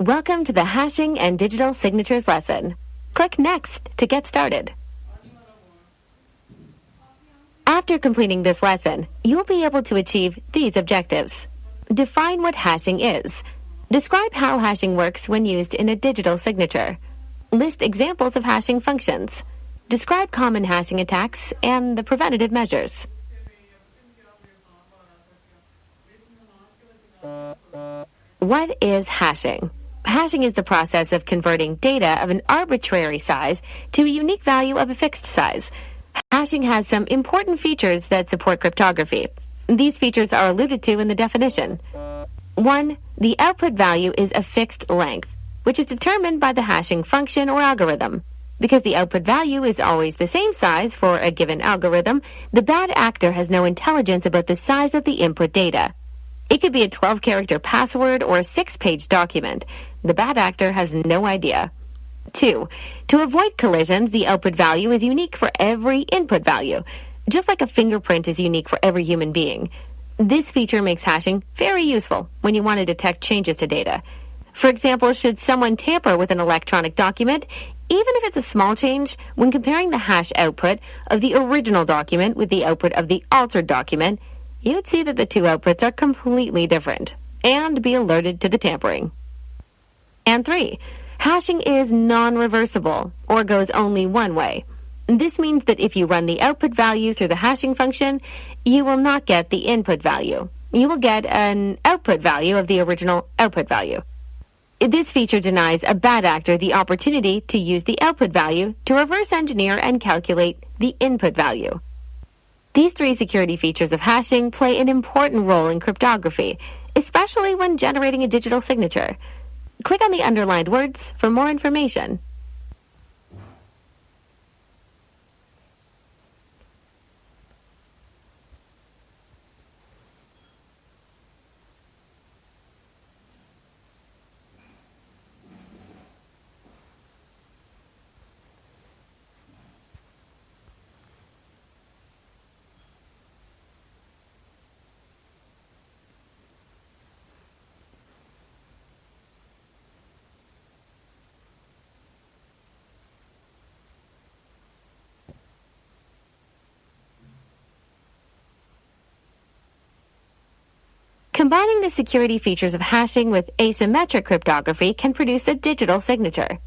Welcome to the Hashing and Digital Signatures lesson. Click Next to get started. After completing this lesson, you'll be able to achieve these objectives. Define what hashing is. Describe how hashing works when used in a digital signature. List examples of hashing functions. Describe common hashing attacks and the preventative measures. What is hashing? Hashing is the process of converting data of an arbitrary size to a unique value of a fixed size. Hashing has some important features that support cryptography. These features are alluded to in the definition. 1. The output value is a fixed length, which is determined by the hashing function or algorithm. Because the output value is always the same size for a given algorithm, the bad actor has no intelligence about the size of the input data. It could be a 12-character password or a 6-page document. The bad actor has no idea. 2. To avoid collisions, the output value is unique for every input value, just like a fingerprint is unique for every human being. This feature makes hashing very useful when you want to detect changes to data. For example, should someone tamper with an electronic document, even if it's a small change, when comparing the hash output of the original document with the output of the altered document, you'd see that the two outputs are completely different and be alerted to the tampering. And 3. Hashing is non-reversible or goes only one way. This means that if you run the output value through the hashing function, you will not get the input value. You will get an output value of the original output value. This feature denies a bad actor the opportunity to use the output value to reverse engineer and calculate the input value. These 3 security features of hashing play an important role in cryptography, especially when generating a digital signature. Click on the underlined words for more information. Combining the security features of hashing with asymmetric cryptography can produce a digital signature.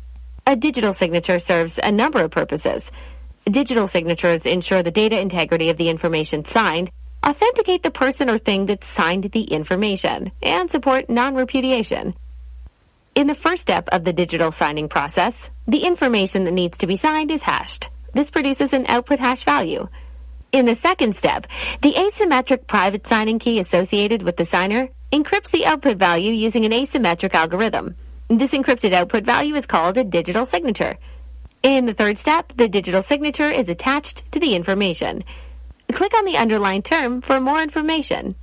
A digital signature serves a number of purposes. Digital signatures ensure the data integrity of the information signed, authenticate the person or thing that signed the information, and support non-repudiation. In the first step of the digital signing process, the information that needs to be signed is hashed. This produces an output hash value. In the second step, the asymmetric private signing key associated with the signer encrypts the output value using an asymmetric algorithm. This encrypted output value is called a digital signature. In the third step, the digital signature is attached to the information. Click on the underlined term for more information.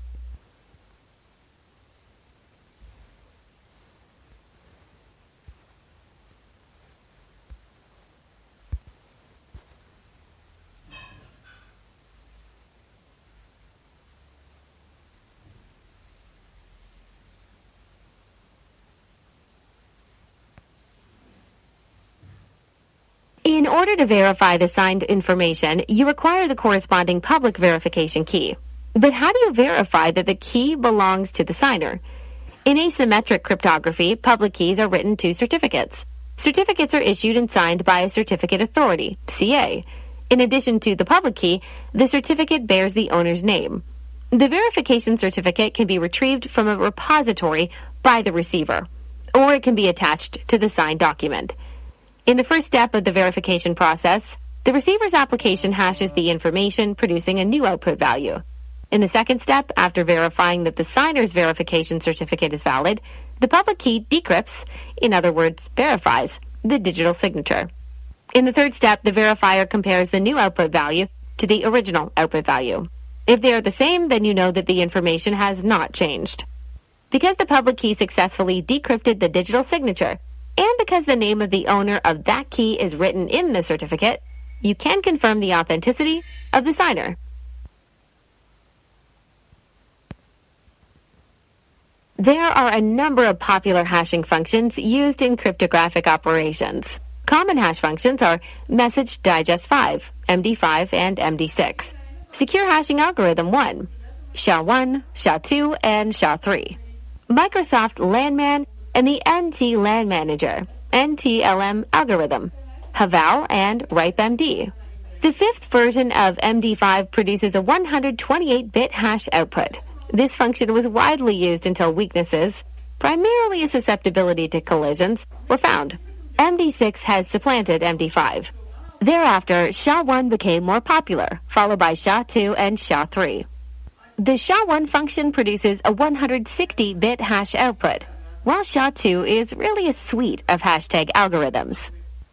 In order to verify the signed information, you require the corresponding public verification key. But how do you verify that the key belongs to the signer? In asymmetric cryptography, public keys are written to certificates. Certificates are issued and signed by a certificate authority, CA. In addition to the public key, the certificate bears the owner's name. The verification certificate can be retrieved from a repository by the receiver, or it can be attached to the signed document. In the first step of the verification process, the receiver's application hashes the information, producing a new output value. In the second step, after verifying that the signer's verification certificate is valid, the public key decrypts, in other words, verifies, the digital signature. In the third step, the verifier compares the new output value to the original output value. If they are the same, then you know that the information has not changed. Because the public key successfully decrypted the digital signature, and because the name of the owner of that key is written in the certificate, you can confirm the authenticity of the signer. There are a number of popular hashing functions used in cryptographic operations. Common hash functions are Message Digest 5, MD5, and MD6, Secure Hashing Algorithm 1, SHA-1, SHA-2, and SHA-3, Microsoft LANman, and the NT LAN Manager, NTLM algorithm, Haval, and RIPE-MD. The fifth version of MD5 produces a 128-bit hash output. This function was widely used until weaknesses, primarily a susceptibility to collisions, were found. MD6 has supplanted MD5. Thereafter, SHA-1 became more popular, followed by SHA-2 and SHA-3. The SHA-1 function produces a 160-bit hash output, while SHA-2 is really a suite of hashtag algorithms.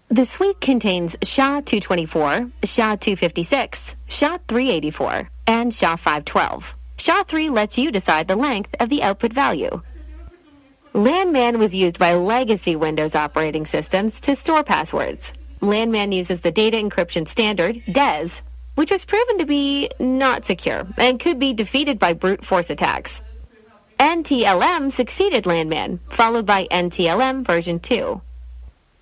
The suite contains SHA-224, SHA-256, SHA-384, and SHA-512. SHA-3 lets you decide the length of the output value. LANman was used by legacy Windows operating systems to store passwords. LANman uses the data encryption standard, DES, which was proven to be not secure and could be defeated by brute force attacks. NTLM succeeded LANman, followed by NTLM version 2.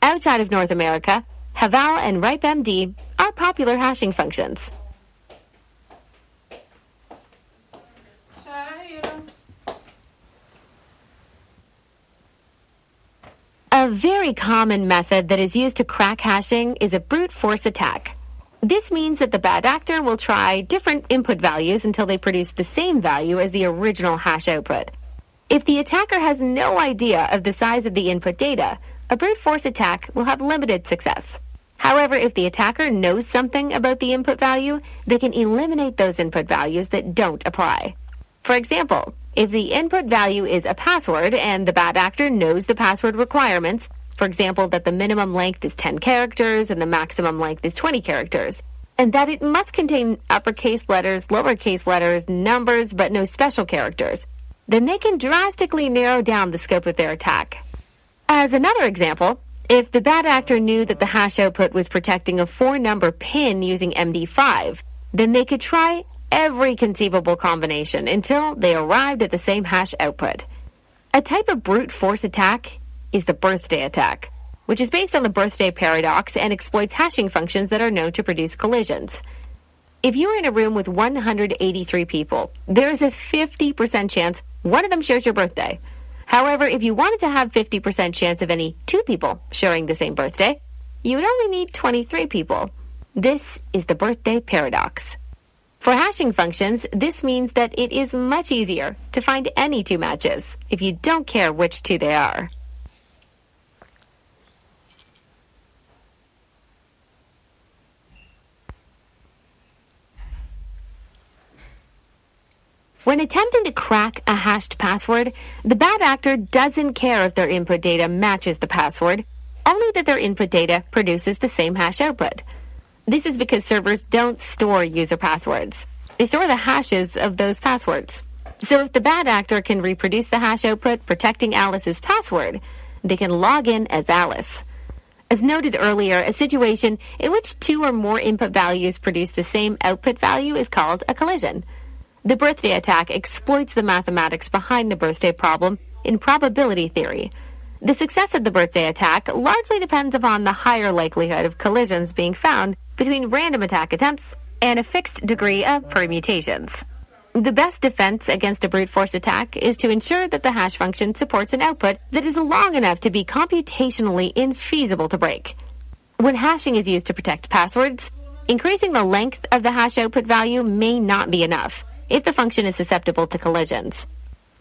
Outside of North America, Haval and RIPE-MD are popular hashing functions. A very common method that is used to crack hashing is a brute force attack. This means that the bad actor will try different input values until they produce the same value as the original hash output. If the attacker has no idea of the size of the input data, a brute force attack will have limited success. However, if the attacker knows something about the input value, they can eliminate those input values that don't apply. For example, if the input value is a password and the bad actor knows the password requirements, for example, that the minimum length is 10 characters and the maximum length is 20 characters, and that it must contain uppercase letters, lowercase letters, numbers, but no special characters, then they can drastically narrow down the scope of their attack. As another example, if the bad actor knew that the hash output was protecting a 4-number pin using MD5, then they could try every conceivable combination until they arrived at the same hash output. A type of brute force attack is the birthday attack, which is based on the birthday paradox and exploits hashing functions that are known to produce collisions. If you're in a room with 183 people, there is a 50% chance one of them shares your birthday. However, if you wanted to have 50% chance of any 2 people sharing the same birthday, you would only need 23 people. This is the birthday paradox. For hashing functions, this means that it is much easier to find any 2 matches if you don't care which 2 they are. When attempting to crack a hashed password, the bad actor doesn't care if their input data matches the password, only that their input data produces the same hash output. This is because servers don't store user passwords. They store the hashes of those passwords. So if the bad actor can reproduce the hash output protecting Alice's password, they can log in as Alice. As noted earlier, a situation in which 2 or more input values produce the same output value is called a collision. The birthday attack exploits the mathematics behind the birthday problem in probability theory. The success of the birthday attack largely depends upon the higher likelihood of collisions being found between random attack attempts and a fixed degree of permutations. The best defense against a brute force attack is to ensure that the hash function supports an output that is long enough to be computationally infeasible to break. When hashing is used to protect passwords, increasing the length of the hash output value may not be enough if the function is susceptible to collisions.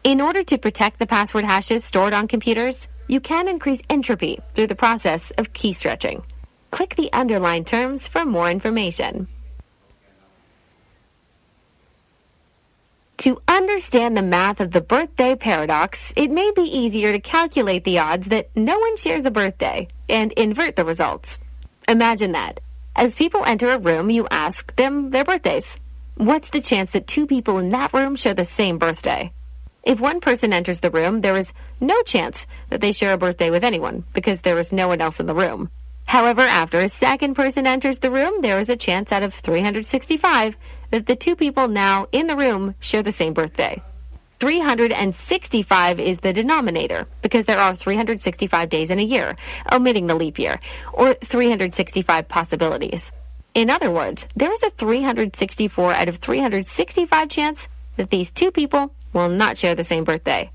In order to protect the password hashes stored on computers, you can increase entropy through the process of key stretching. Click the underlined terms for more information. To understand the math of the birthday paradox, it may be easier to calculate the odds that no one shares a birthday and invert the results. Imagine that. As people enter a room, you ask them their birthdays. What's the chance that 2 people in that room share the same birthday? If one person enters the room, there is no chance that they share a birthday with anyone because there is no one else in the room. However, after a second person enters the room, there is a chance out of 365 that the 2 people now in the room share the same birthday. 365 is the denominator because there are 365 days in a year, omitting the leap year, or 365 possibilities. In other words, there is a 364 out of 365 chance that these two people will not share the same birthday.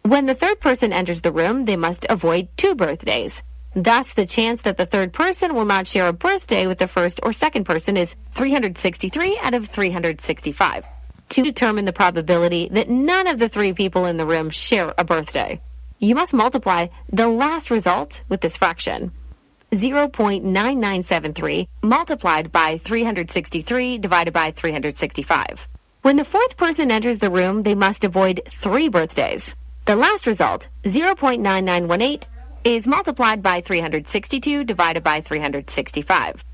When the third person enters the room, they must avoid two birthdays. Thus, the chance that the third person will not share a birthday with the first or second person is 363 out of 365. To determine the probability that none of the three people in the room share a birthday, you must multiply the last result with this fraction. 0.9973 multiplied by 363 divided by 365. When the fourth person enters the room, they must avoid three birthdays. The last result, 0.9918, is multiplied by 362 divided by 365.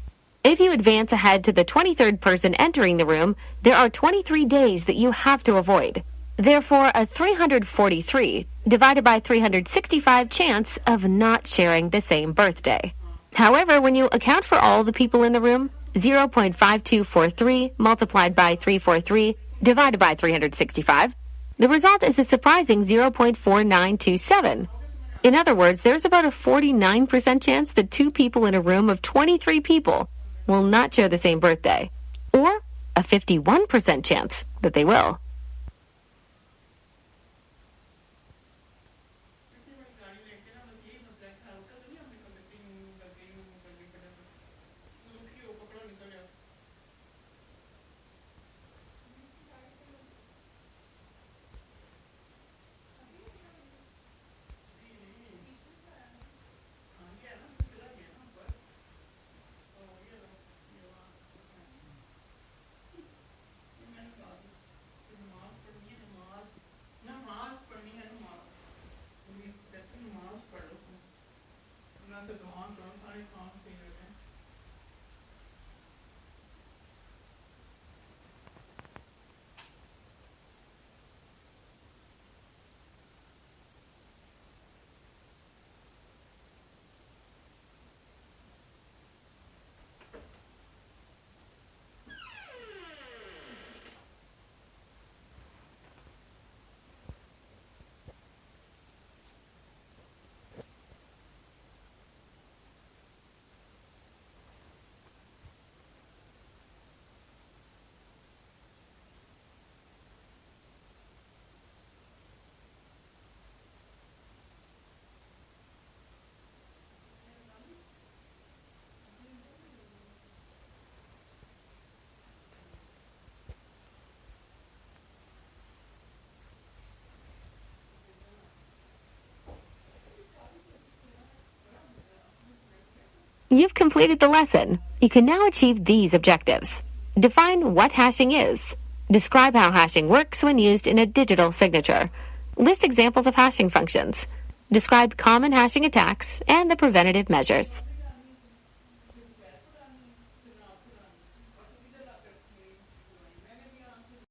If you advance ahead to the 23rd person entering the room, there are 23 days that you have to avoid. Therefore, a 343 divided by 365 chance of not sharing the same birthday. However, when you account for all the people in the room, 0.5243 multiplied by 343 divided by 365, the result is a surprising 0.4927. In other words, there's about a 49% chance that two people in a room of 23 people will not share the same birthday, or a 51% chance that they will. You've completed the lesson. You can now achieve these objectives. Define what hashing is. Describe how hashing works when used in a digital signature. List examples of hashing functions. Describe common hashing attacks and the preventative measures.